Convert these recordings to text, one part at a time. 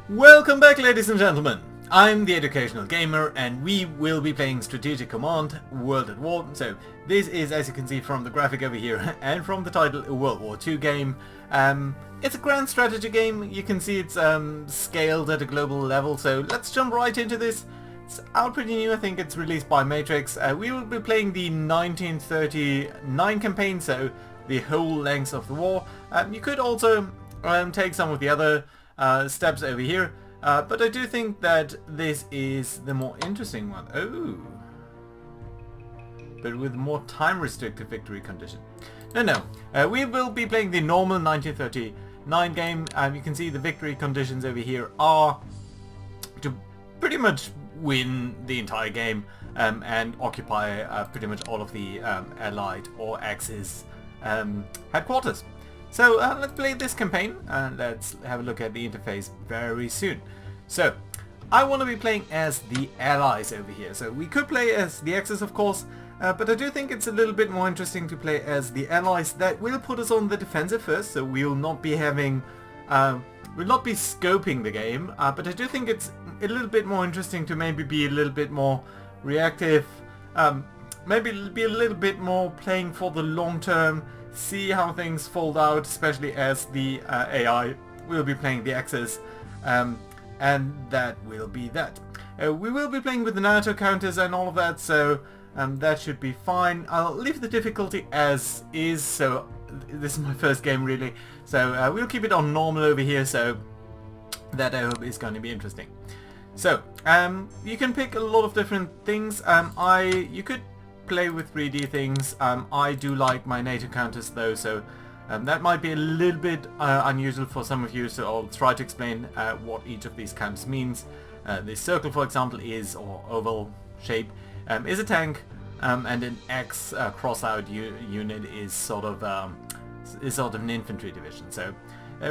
Welcome back, ladies and gentlemen. I'm the Educational Gamer and we will be playing Strategic Command World at War. So this is, as you can see from the graphic over here and from the title, a World War II game. It's a grand strategy game. You can see it's scaled at a global level, so let's jump right into this. It's out pretty new. I think it's released by Matrix. We will be playing the 1939 campaign, so the whole length of the war. You could also take some of the other steps over here, but I do think that this is the more interesting one. Oh, but with more time restricted victory condition. No, we will be playing the normal 1939 game. You can see the victory conditions over here are to pretty much win the entire game and occupy pretty much all of the Allied or Axis headquarters. So let's play this campaign and let's have a look at the interface very soon. So I want to be playing as the Allies over here. So we could play as the Axis, of course, but I do think it's a little bit more interesting to play as the Allies. That will put us on the defensive first, so we'll not be having, we'll not be scoping the game, but I do think it's a little bit more interesting to maybe be a little bit more reactive, maybe be a little bit more playing for the long term, see how things fold out, especially as the AI will be playing the Axis, and that will be that. We will be playing with the NATO counters and all of that, so that should be fine. I'll leave the difficulty as is, so this is my first game really, so we'll keep it on normal over here, so that I hope is going to be interesting. So you can pick a lot of different things. You could play with 3D things. I do like my NATO counters though, so that might be a little bit unusual for some of you, so I'll try to explain what each of these counters means. This circle, for example, is, or oval shape, is a tank, and an X cross-out unit is sort of an infantry division. So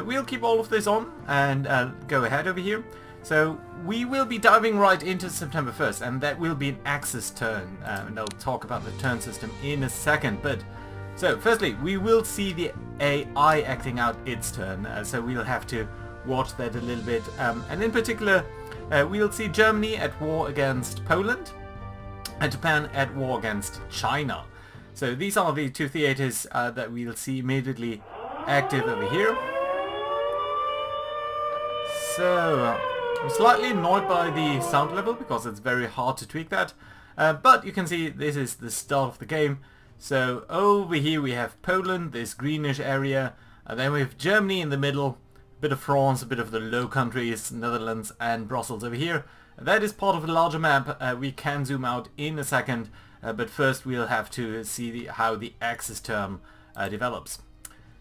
we'll keep all of this on and go ahead over here. So we will be diving right into September 1st, and that will be an Axis turn, and I'll talk about the turn system in a second. But so firstly, we will see the AI acting out its turn, so we'll have to watch that a little bit. And in particular, we'll see Germany at war against Poland, and Japan at war against China. So these are the two theaters that we'll see immediately active over here. So I'm slightly annoyed by the sound level because it's very hard to tweak that, but you can see this is the start of the game. So over here we have Poland, this greenish area, and then we have Germany in the middle, a bit of France, a bit of the Low Countries, Netherlands and Brussels over here. That is part of a larger map. We can zoom out in a second, but first we'll have to see how the Axis term develops.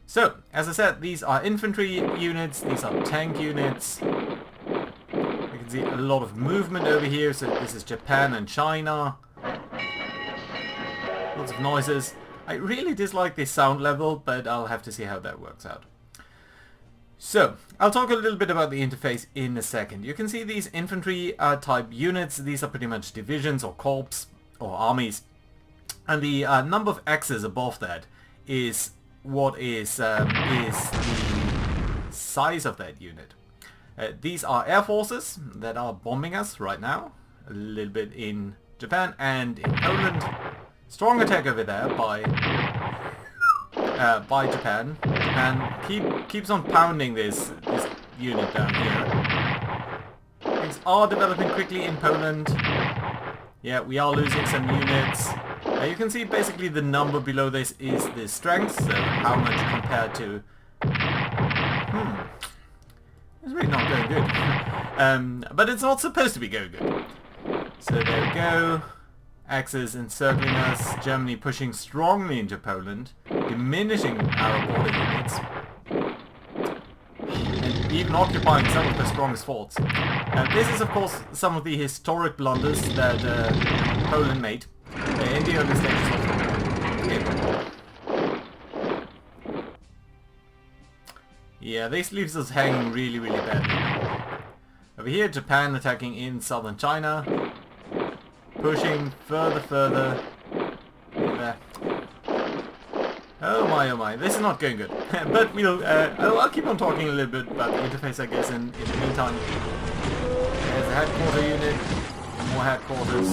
So, as I said, these are infantry units, these are tank units. You can see a lot of movement over here, so this is Japan and China. Lots of noises. I really dislike this sound level, but I'll have to see how that works out. So, I'll talk a little bit about the interface in a second. You can see these infantry type units. These are pretty much divisions or corps or armies. And the number of X's above that is what is the size of that unit. These are air forces that are bombing us right now, a little bit in Japan and in Poland. Strong attack over there by Japan. Japan keeps on pounding this unit down here. Things are developing quickly in Poland. Yeah, we are losing some units. You can see basically the number below this is the strength, so how much compared to... It's really not going good. But it's not supposed to be going good. So there we go. Axis encircling us, Germany pushing strongly into Poland, diminishing our border units, and even occupying some of the strongest forts. This is of course some of the historic blunders that Poland made in the early stages of the game. Yeah, this leaves us hanging really badly. Over here, Japan attacking in southern China. Pushing further there. Oh my, this is not going good. But we'll, I'll keep on talking a little bit about the interface, I guess, in the meantime. There's a headquarter unit, more headquarters,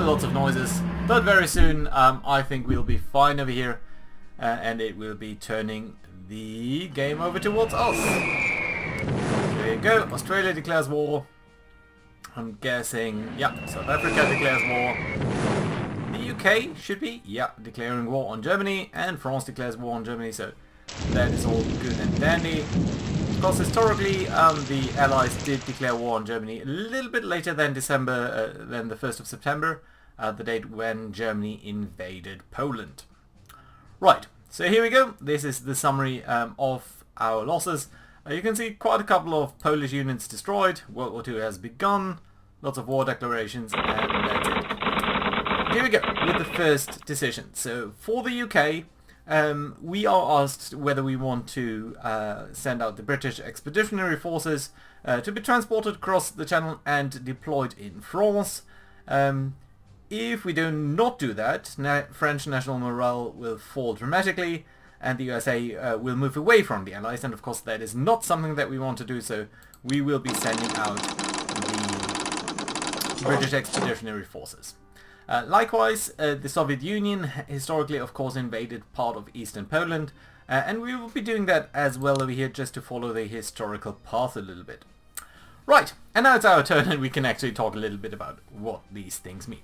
lots of noises. But very soon, I think we'll be fine over here, and it will be turning the game over towards us. There you go, Australia declares war. I'm guessing, yeah, South Africa declares war. The UK should be, yeah, declaring war on Germany, and France declares war on Germany, so that is all good and dandy. Of course, historically, the Allies did declare war on Germany a little bit later than December, than the 1st of September, the date when Germany invaded Poland. Right, so here we go. This is the summary of our losses. You can see quite a couple of Polish units destroyed. World War II has begun. Lots of war declarations, and that's it. Here we go with the first decision. So for the UK, we are asked whether we want to send out the British Expeditionary Forces to be transported across the Channel and deployed in France. If we do not do that, French national morale will fall dramatically, and the USA will move away from the Allies, and of course that is not something that we want to do, so we will be sending out the British Expeditionary Forces. Likewise, the Soviet Union historically, of course, invaded part of eastern Poland, and we will be doing that as well over here, just to follow the historical path a little bit. Right, and now it's our turn, and we can actually talk a little bit about what these things mean.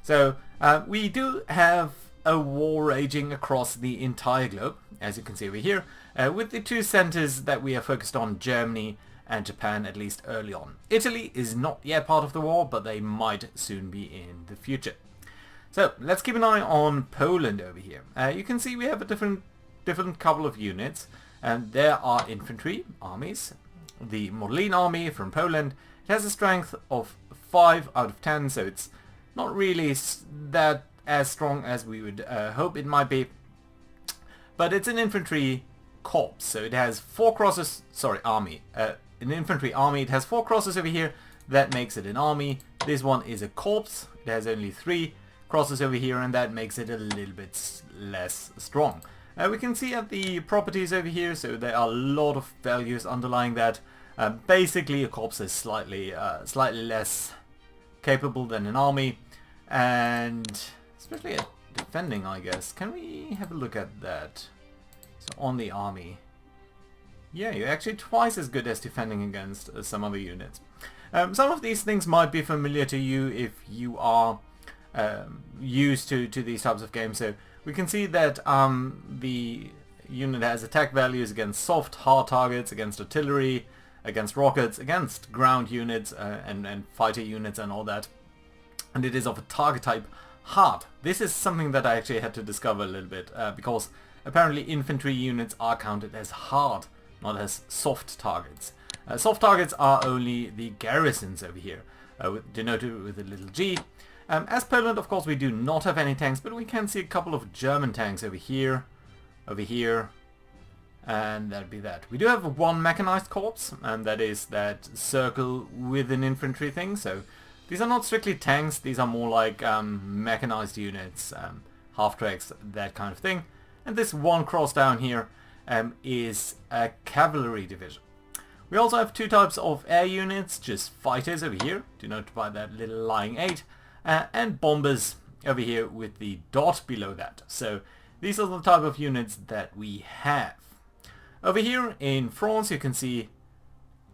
So, we do have a war raging across the entire globe, as you can see over here, with the two centers that we are focused on, Germany and Japan, at least early on. Italy is not yet part of the war, but they might soon be in the future. So let's keep an eye on Poland over here. You can see we have a different couple of units, and there are infantry armies. The Modlin army from Poland, it has a strength of 5 out of 10, so it's not really that as strong as we would hope it might be. But it's an infantry corps, so it has 4 crosses, army. An infantry army, it has 4 crosses over here, that makes it an army. This one is a corps, it has only 3 crosses over here, and that makes it a little bit less strong. We can see at the properties over here, so there are a lot of values underlying that. Basically a corps is slightly less capable than an army, and especially at defending, I guess. Can we have a look at that? So on the army. Yeah, you're actually twice as good as defending against some other units. Some of these things might be familiar to you if you are used to these types of games. So we can see that the unit has attack values against soft, hard targets, against artillery, against rockets, against ground units and fighter units and all that. And it is of a target type hard. This is something that I actually had to discover a little bit, because apparently infantry units are counted as hard, not as soft targets. Soft targets are only the garrisons over here, denoted with a little g. As Poland, of course, we do not have any tanks, but we can see a couple of German tanks over here, and that'd be that. We do have 1 mechanized corps, and that is that circle with an infantry thing, so these are not strictly tanks, these are more like mechanized units, half-tracks, that kind of thing. And this 1 cross down here is a cavalry division. We also have 2 types of air units, just fighters over here, denoted by that little lying 8, and bombers over here with the dot below that. So these are the type of units that we have. Over here in France, you can see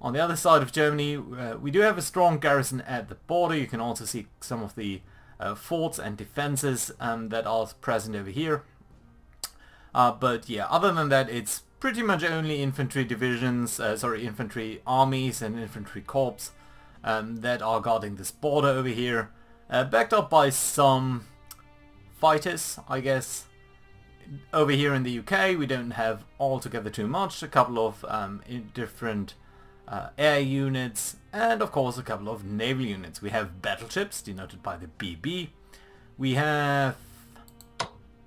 on the other side of Germany, we do have a strong garrison at the border. You can also see some of the forts and defenses that are present over here. But yeah, other than that, it's pretty much only infantry divisions, infantry armies and infantry corps that are guarding this border over here, backed up by some fighters, I guess. Over here in the UK, we don't have altogether too much. A couple of different air units, and of course a couple of naval units. We have battleships, denoted by the BB. We have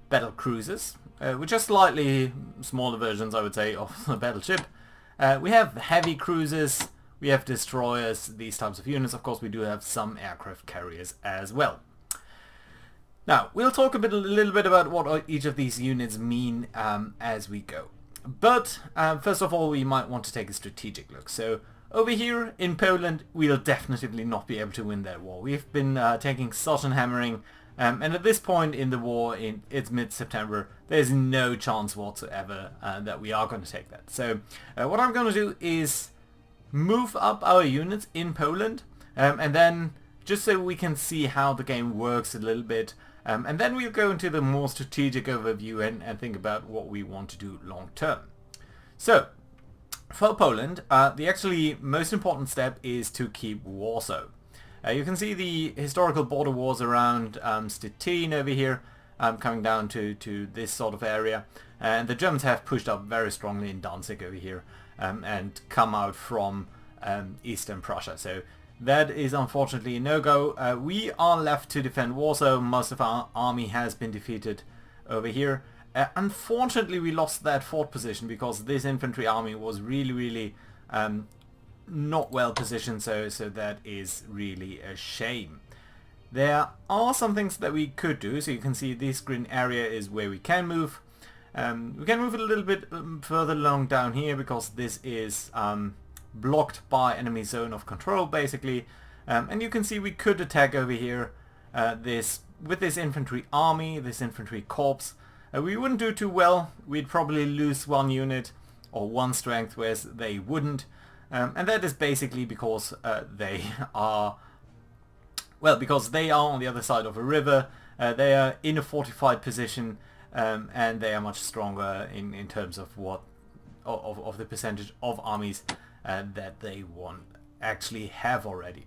battle cruisers, which are slightly smaller versions, I would say, of the battleship. We have heavy cruisers, we have destroyers, these types of units. Of course, we do have some aircraft carriers as well. Now, we'll talk a little bit about what each of these units mean as we go. But first of all, we might want to take a strategic look. So over here in Poland, we'll definitely not be able to win that war. We've been taking such an hammering, and at this point in the war, it's mid-September, there's no chance whatsoever that we are going to take that. So what I'm going to do is move up our units in Poland, and then just so we can see how the game works a little bit, and then we'll go into the more strategic overview and think about what we want to do long term. So, for Poland, the actually most important step is to keep Warsaw. You can see the historical border wars around Stettin over here, coming down to this sort of area, and the Germans have pushed up very strongly in Danzig over here, and come out from Eastern Prussia. So that is unfortunately a no-go. We are left to defend Warsaw. Most of our army has been defeated over here. Unfortunately, we lost that fort position because this infantry army was really not well positioned, so that is really a shame. There are some things that we could do. So you can see this green area is where we can move. We can move it a little bit further along down here because this is blocked by enemy zone of control basically, and you can see we could attack over here with this infantry army, this infantry corps. We wouldn't do too well. We'd probably lose one unit or one strength, whereas they wouldn't, and that is basically because they are on the other side of a river. They are in a fortified position, and they are much stronger in terms of of the percentage of armies that they actually have already.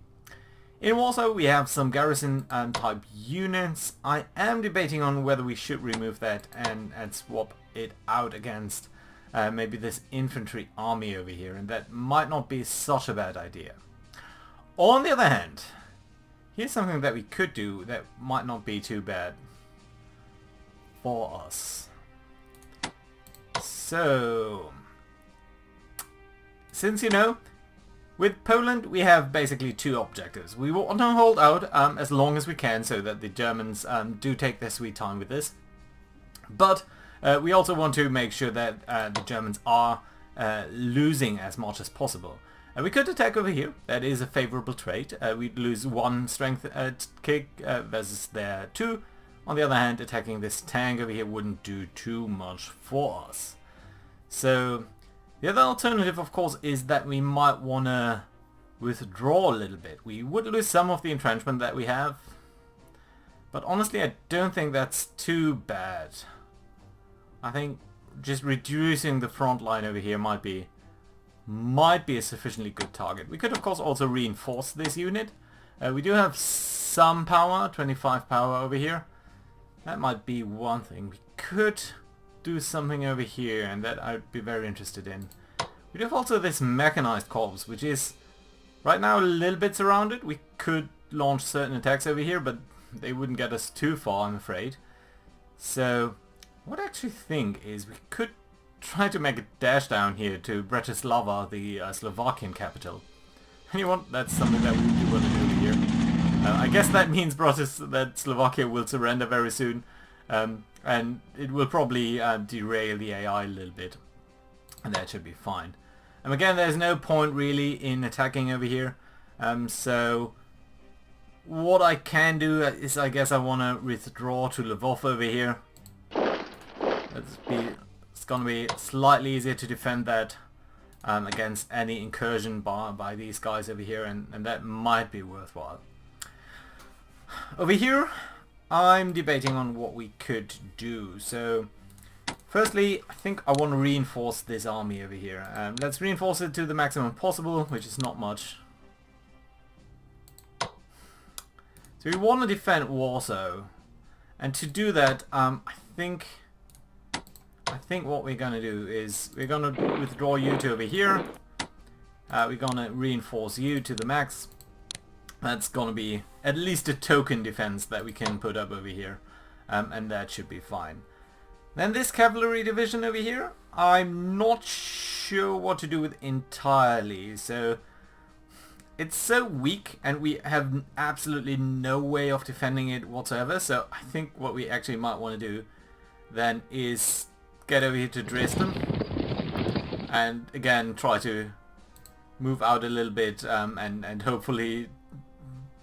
In Warsaw we have some garrison type units. I am debating on whether we should remove that and swap it out against maybe this infantry army over here, and that might not be such a bad idea. On the other hand, here's something that we could do that might not be too bad for us. So, since with Poland we have basically two objectives. We want to hold out as long as we can so that the Germans do take their sweet time with this. But we also want to make sure that the Germans are losing as much as possible. We could attack over here. That is a favorable trait. We'd lose one strength kick versus their two. On the other hand, attacking this tank over here wouldn't do too much for us. So the other alternative, of course, is that we might want to withdraw a little bit. We would lose some of the entrenchment that we have, but honestly I don't think that's too bad. I think just reducing the front line over here might be a sufficiently good target. We could of course also reinforce this unit. We do have some power, 25 power over here. That might be one thing. We could do something over here, and that I'd be very interested in. We do have also this mechanized corps, which is right now a little bit surrounded. We could launch certain attacks over here, but they wouldn't get us too far, I'm afraid. So what I actually think is we could try to make a dash down here to Bratislava, the Slovakian capital. And that's something that we do want to do over here. I guess that means that Slovakia will surrender very soon. And it will probably derail the AI a little bit, and that should be fine. Again, there's no point really in attacking over here, so what I can do is I guess I want to withdraw to Lvov over here. It's going to be slightly easier to defend that against any incursion by these guys over here, and that might be worthwhile. Over here I'm debating on what we could do. So firstly, I think I want to reinforce this army over here. Let's reinforce it to the maximum possible, which is not much. So we want to defend Warsaw, and to do that I think what we're going to do is we're going to withdraw you to over here. We're going to reinforce you to the max. That's going to be at least a token defense that we can put up over here, and that should be fine. Then this cavalry division over here, I'm not sure what to do with entirely. So it's so weak and we have absolutely no way of defending it whatsoever. So I think what we actually might want to do then is get over here to Dresden and again try to move out a little bit and hopefully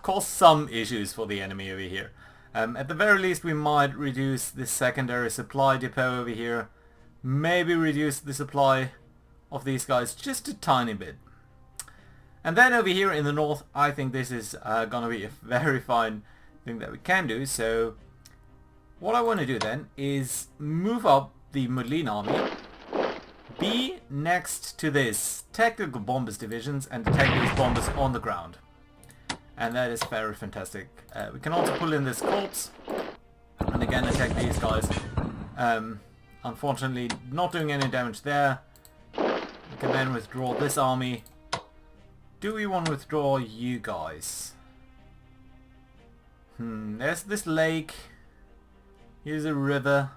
cause some issues for the enemy over here. At the very least we might reduce the secondary supply depot over here, maybe reduce the supply of these guys just a tiny bit. And then over here in the north, I think this is gonna be a very fine thing that we can do. So what I want to do then is move up the Modlin army, be next to this tactical bombers divisions and attack these bombers on the ground. And that is very fantastic. We can also pull in this corps and again attack these guys. Unfortunately not doing any damage there. We can then withdraw this army. Do we want to withdraw you guys? There's this lake. Here's a river.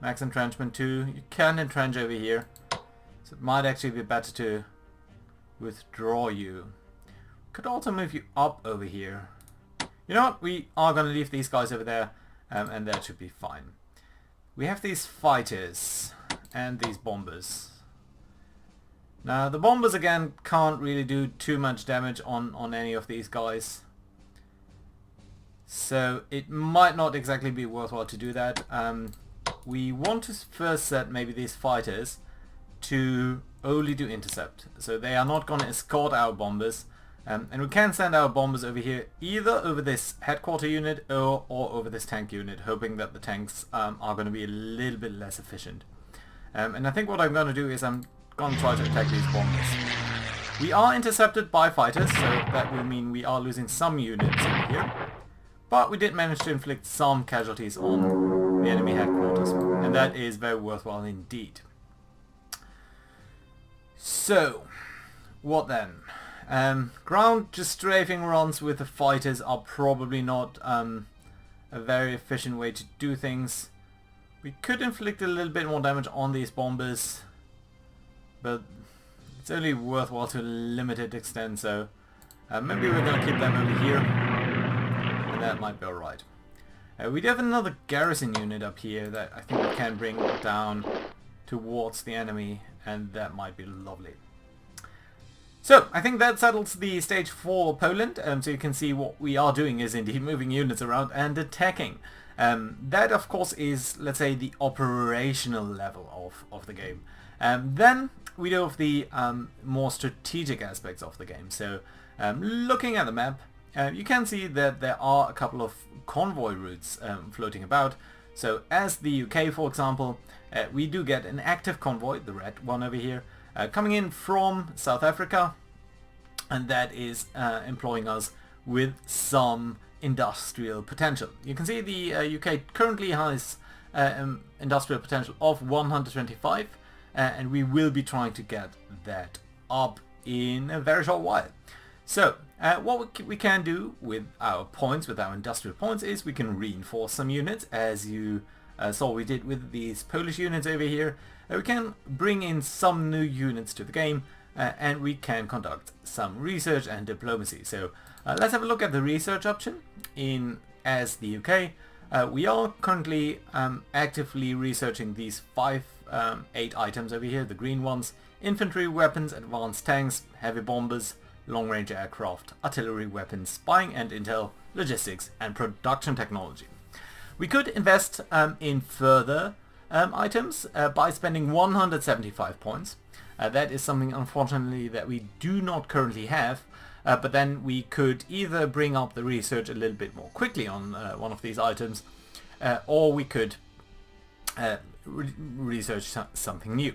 Max entrenchment 2. You can entrench over here. So it might actually be better to withdraw you. Could also move you up over here. You know what? We are going to leave these guys over there. And that should be fine. We have these fighters. And these bombers. Now the bombers again can't really do too much damage on any of these guys. So it might not exactly be worthwhile to do that. We want to first set maybe these fighters to only do intercept. So they are not going to escort our bombers. And we can send our bombers over here either over this headquarter unit or over this tank unit, hoping that the tanks are going to be a little bit less efficient. And I think what I'm going to do is I'm going to try to attack these bombers. We are intercepted by fighters, so that will mean we are losing some units over here. But we did manage to inflict some casualties on the enemy headquarters, and that is very worthwhile indeed. So, what then? Ground just strafing runs with the fighters are probably not a very efficient way to do things. We could inflict a little bit more damage on these bombers, but it's only worthwhile to a limited extent, so maybe we're going to keep them over here, and that might be alright. We do have another garrison unit up here that I think we can bring down towards the enemy, and that might be lovely. So, I think that settles the stage for Poland, so you can see what we are doing is indeed moving units around and attacking. That of course is, let's say, the operational level of the game. Then we do have the more strategic aspects of the game. So looking at the map, you can see that there are a couple of convoy routes floating about. So as the UK, for example, we do get an active convoy, the red one over here, coming in from South Africa, and that is employing us with some industrial potential. You can see the UK currently has industrial potential of 125, and we will be trying to get that up in a very short while. So what we can do with our points, with our industrial points, is we can reinforce some units, as you saw we did with these Polish units over here. We can bring in some new units to the game, and we can conduct some research and diplomacy. So let's have a look at the research option as the UK. We are currently actively researching these 8 items over here, the green ones: infantry, weapons, advanced tanks, heavy bombers, long-range aircraft, artillery, weapons, spying and intel, logistics, and production technology. We could invest in further items by spending 175 points. That is something, unfortunately, that we do not currently have, but then we could either bring up the research a little bit more quickly on one of these items, or we could research something new.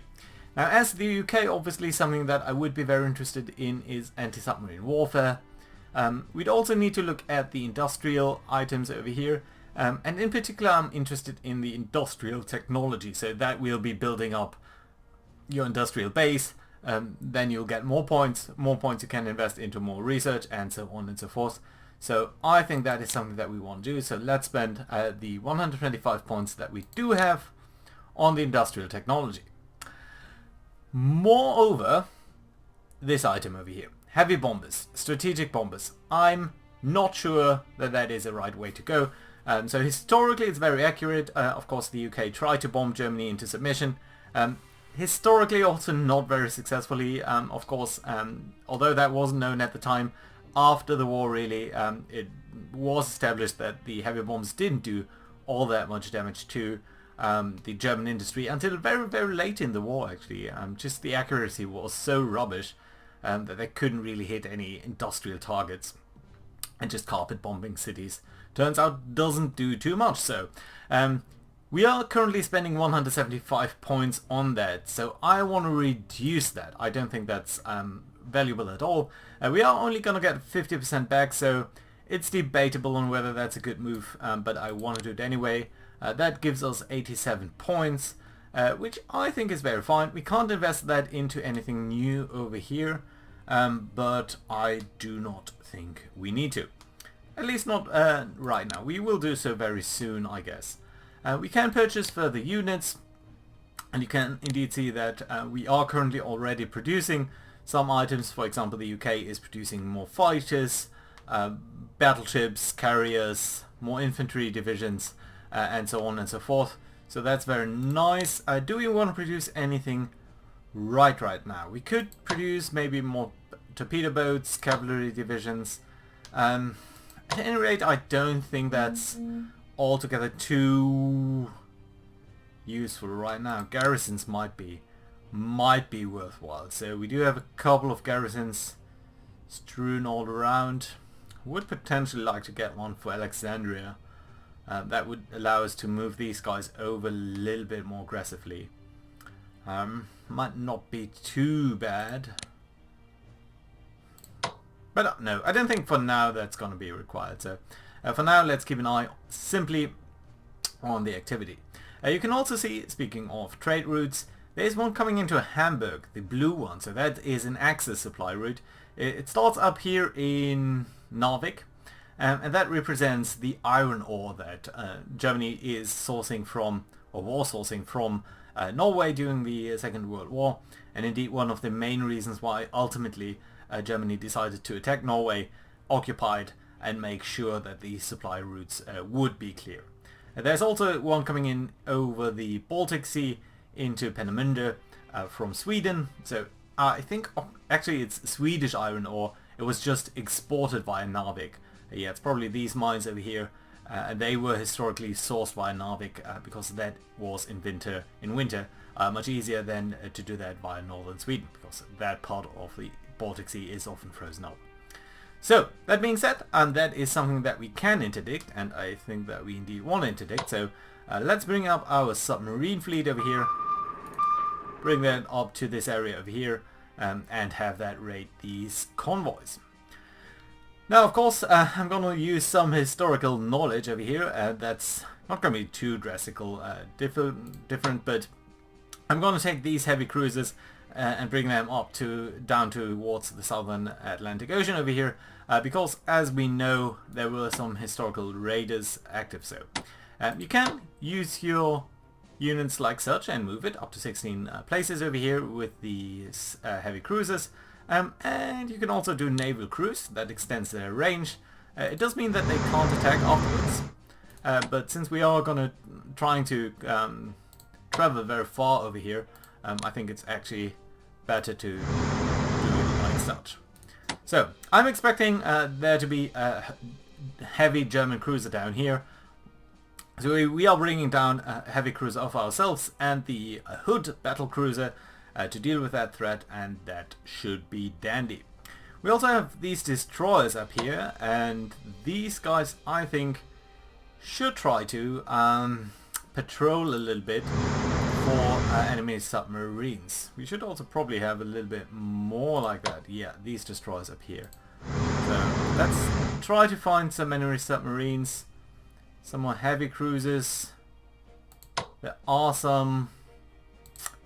Now, as the UK, obviously something that I would be very interested in is anti-submarine warfare. We'd also need to look at the industrial items over here, and in particular I'm interested in the industrial technology, so that we'll be building up your industrial base, then you'll get more points you can invest into more research, and so on and so forth. So I think that is something that we want to do, so let's spend the 125 points that we do have on the industrial technology. Moreover, this item over here. Heavy bombers, strategic bombers. I'm not sure that that is the right way to go. So historically it's very accurate. Of course the UK tried to bomb Germany into submission. Historically also not very successfully, of course, although that wasn't known at the time. After the war really, it was established that the heavy bombs didn't do all that much damage to the German industry until very, very late in the war actually. Just the accuracy was so rubbish that they couldn't really hit any industrial targets, and just carpet bombing cities turns out doesn't do too much. So we are currently spending 175 points on that, so I want to reduce that. I don't think that's valuable at all. We are only gonna get 50% back, so it's debatable on whether that's a good move, but I want to do it anyway. That gives us 87 points, which I think is very fine. We can't invest that into anything new over here, but I do not think we need to. At least not right now. We will do so very soon, I guess. We can purchase further units, and you can indeed see that we are currently already producing some items. For example, the UK is producing more fighters, battleships, carriers, more infantry divisions, and so on and so forth. So that's very nice. Do we want to produce anything right now? We could produce maybe more torpedo boats, cavalry divisions. At any rate, I don't think that's altogether too useful right now. Garrisons might be worthwhile. So we do have a couple of garrisons strewn all around. Would potentially like to get one for Alexandria. That would allow us to move these guys over a little bit more aggressively. Might not be too bad. But no, I don't think for now that's going to be required. So for now, let's keep an eye simply on the activity. You can also see, speaking of trade routes, there's one coming into Hamburg, the blue one. So that is an Axis supply route. It starts up here in Narvik, and that represents the iron ore that Germany is sourcing from, or was sourcing from, Norway during the Second World War, and indeed one of the main reasons why ultimately Germany decided to attack Norway, occupied, and make sure that the supply routes would be clear. There's also one coming in over the Baltic Sea into Peenemünde from Sweden. So I think actually it's Swedish iron ore. It was just exported via Narvik. Yeah, it's probably these mines over here. And they were historically sourced via Narvik because that was in winter much easier than to do that via northern Sweden, because that part of the Baltic Sea is often frozen up. So that being said, that is something that we can interdict, and I think that we indeed want to interdict. So let's bring up our submarine fleet over here, bring that up to this area over here, and have that raid these convoys. Now, of course, I'm going to use some historical knowledge over here. That's not going to be too drastical, different, but I'm going to take these heavy cruisers and bring them up down towards the southern Atlantic Ocean over here, because as we know, there were some historical raiders active. So you can use your units like such and move it up to 16 places over here with these heavy cruisers. And you can also do naval cruise. That extends their range. It does mean that they can't attack afterwards, but since we are trying to travel very far over here, I think it's actually better to do it like such. So I'm expecting there to be a heavy German cruiser down here. So we are bringing down a heavy cruiser of ourselves and the Hood battle cruiser to deal with that threat, and that should be dandy. We also have these destroyers up here, and these guys I think should try to patrol a little bit for enemy submarines. We should also probably have a little bit more like that. Yeah, these destroyers up here. So let's try to find some enemy submarines, some more heavy cruisers. There are some.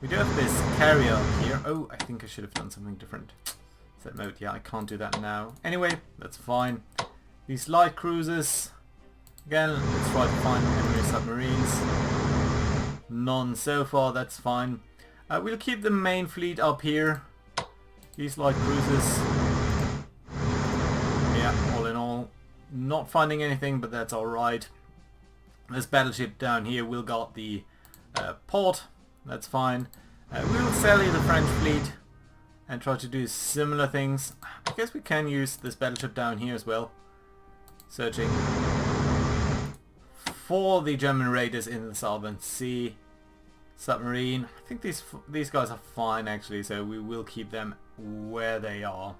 We do have this carrier up here. Oh, I think I should have done something different. Set mode. Yeah, I can't do that now. Anyway, that's fine. These light cruisers. Again, let's try to find enemy submarines. None so far, that's fine. We'll keep the main fleet up here. These light cruisers. Yeah, all in all, not finding anything, but that's alright. This battleship down here will got the port. That's fine. We'll sally the French fleet and try to do similar things. I guess we can use this battleship down here as well. Searching for the German raiders in the Southern Sea. Submarine. I think these guys are fine actually, so we will keep them where they are.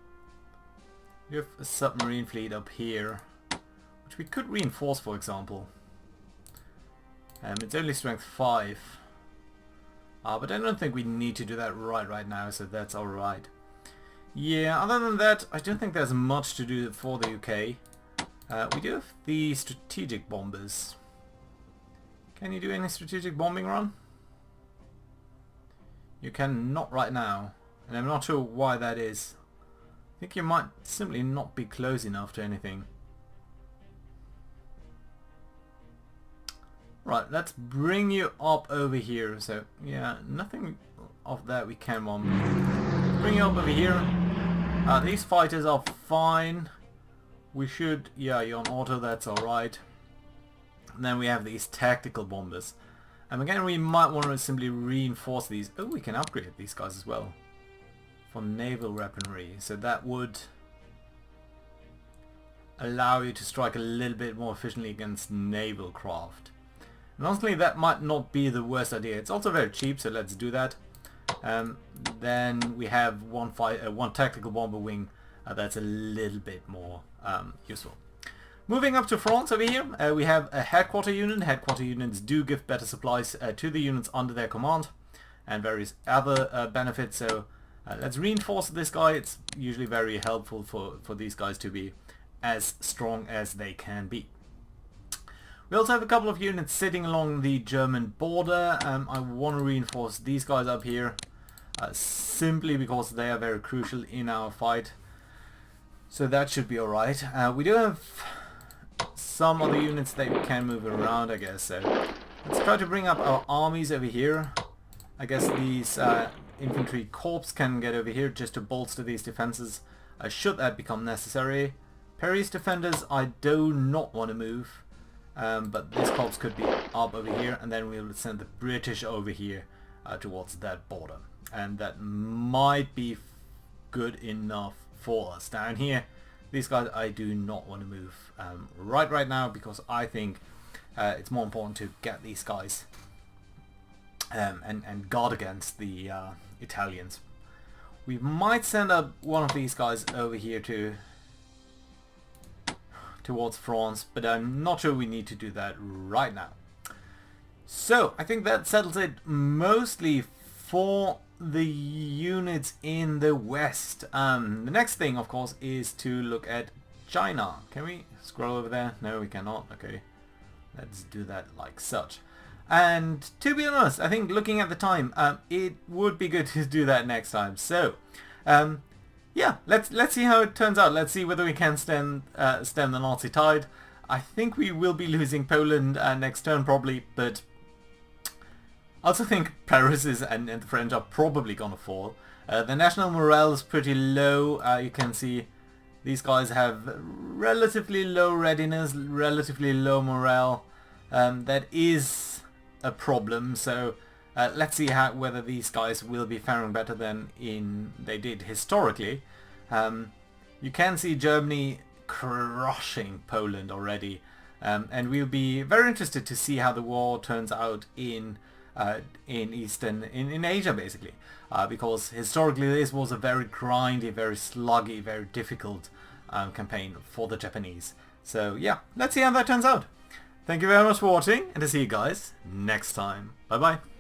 We have a submarine fleet up here, which we could reinforce, for example. It's only strength 5. But I don't think we need to do that right now, so that's alright. Yeah, other than that, I don't think there's much to do for the UK. We do have the strategic bombers. Can you do any strategic bombing run? You can not right now, and I'm not sure why that is. I think you might simply not be close enough to anything. Right, let's bring you up over here. So yeah, nothing of that we can bomb. Bring you up over here. These fighters are fine. We should, yeah, you're on auto, that's alright. And then we have these tactical bombers. And again, we might want to simply reinforce these. Oh, we can upgrade these guys as well for naval weaponry. So that would allow you to strike a little bit more efficiently against naval craft. And honestly, that might not be the worst idea. It's also very cheap, so let's do that. Then we have one tactical bomber wing that's a little bit more useful. Moving up to France over here, we have a headquarter unit. Headquarter units do give better supplies to the units under their command and various other benefits. So let's reinforce this guy. It's usually very helpful for these guys to be as strong as they can be. We also have a couple of units sitting along the German border. I want to reinforce these guys up here simply because they are very crucial in our fight. So that should be alright. We do have some other units that we can move around, I guess. So let's try to bring up our armies over here. I guess these infantry corps can get over here just to bolster these defenses should that become necessary. Paris defenders I do not want to move, but this corps could be up over here, and then we'll send the British over here towards that border, and that might be good enough for us. Down here, these guys I do not want to move right now, because I think it's more important to get these guys and guard against the Italians. We might send up one of these guys over here towards France, but I'm not sure we need to do that right now. So I think that settles it mostly for the units in the west. The next thing, of course, is to look at China. Can we scroll over there? No, we cannot. Okay, let's do that like such. And to be honest, I think looking at the time, it would be good to do that next time. So yeah, let's see how it turns out. Let's see whether we can stem the Nazi tide. I think we will be losing Poland next turn probably, but I also think Paris and the French are probably gonna fall. The national morale is pretty low. You can see these guys have relatively low readiness, relatively low morale. That is a problem. So let's see whether these guys will be faring better than they did historically. You can see Germany crushing Poland already, and we'll be very interested to see how the war turns out in Asia, basically, because historically this was a very grindy, very sluggy, very difficult campaign for the Japanese. So yeah, let's see how that turns out. Thank you very much for watching, and I'll see you guys next time. Bye bye.